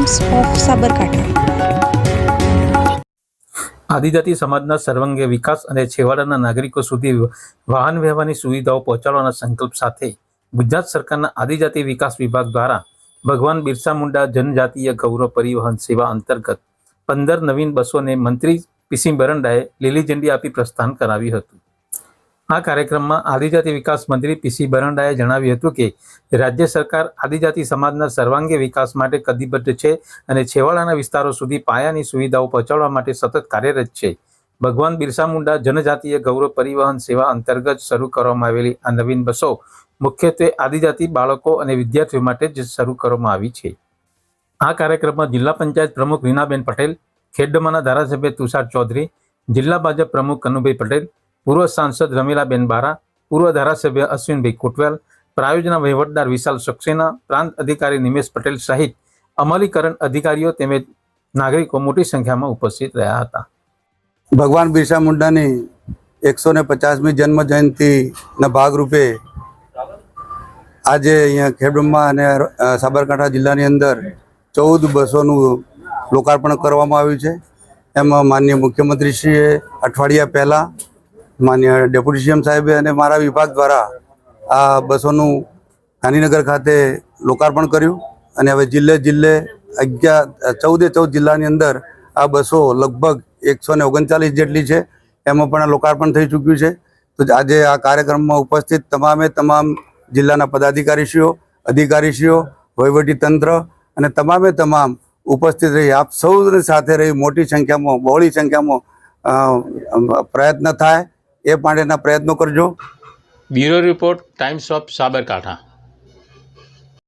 Times of Sabarkantha. આદિજાતિ સમાજના સર્વાંગી વિકાસ અને છેવાડાના નાગરિકો સુધી વાહન વ્યવહારની સુવિધાઓ પહોંચાડવાના સંકલ્પ સાથે ગુજરાત સરકારના આદિજાતિ વિકાસ વિભાગ દ્વારા ભગવાન બિરસા મુંડા જનજાતીય ગૌરવ પરિવહન સેવા અંતર્ગત 15 નવીન બસોને મંત્રી પીસી બરંડાએ લીલી ઝંડી આપી પ્રસ્થાન કરાવ્યું હતું। આ કાર્યક્રમમાં આદિજાતિ વિકાસ મંત્રી પીસી બરંડાએ જણાવ્યું હતું કે રાજ્ય સરકાર આદિજાતિ સમાજના સર્વાંગી વિકાસ માટે કટિબદ્ધ છે અને છેવાડાના વિસ્તારો સુધી પાયાની સુવિધાઓ પહોંચાડવા માટે સતત કાર્યરત છે। ભગવાન બિરસા મુંડા જનજાતીય ગૌરવ પરિવહન સેવા અંતર્ગત શરૂ કરવામાં આવેલી આ નવીન બસો મુખ્યત્વે આદિજાતિ બાળકો અને વિદ્યાર્થીઓ માટે જ શરૂ કરવામાં આવી છે। આ કાર્યક્રમમાં જિલ્લા પંચાયત પ્રમુખ રીનાબેન પટેલ, ખેડબ્રહ્માના ધારાસભ્ય તુષાર ચૌધરી, જિલ્લા ભાજપ પ્રમુખ કનુભાઈ પટેલ, પૂર્વ સાંસદ રમીલાબેન બારા, પૂર્વ ધારાસભ્ય અશ્વિનભાઈ કોટવાલ, પ્રાયોજના વહીવટદાર વિશાલ સક્સેના, પ્રાંત અધિકારી નિમેશ પટેલ સહિત અમલીકરણ અધિકારીઓ તેમજ નાગરિકો મોટી સંખ્યામાં ઉપસ્થિત રહ્યા હતા। ભગવાન બિરસા મુંડાની 150મી જન્મ જયંતિના ભાગરૂપે આજે અહીંયા ખેડબ્રહ્મા અને સાબરકાંઠા જિલ્લાની અંદર 14 બસોનું લોકાર્પણ કરવામાં આવ્યું છે। એમાં માનનીય મુખ્યમંત્રીશ્રીએ અઠવાડિયા પહેલાં માનનીય ડેપ્યુટી સીએમ સાહેબે અને મારા વિભાગ દ્વારા આ બસોનું ગાંધીનગર ખાતે લોકાર્પણ કર્યું અને હવે જિલ્લે 14 જિલ્લાની અંદર આ બસો લગભગ 139 જેટલી છે, એમાં પણ લોકાર્પણ થઈ ચૂક્યું છે। તો આજે આ કાર્યક્રમમાં ઉપસ્થિત તમામ જિલ્લાના પદાધિકારીશ્રીઓ, અધિકારીશ્રીઓ, વહીવટીતંત્ર અને તમામ ઉપસ્થિત રહી આપ સૌની સાથે રહી મોટી સંખ્યામાં, બહોળી સંખ્યામાં પ્રયત્ન થાય એ માટેના પ્રયત્નો કરજો। Bureau report, times of Sabarkantha.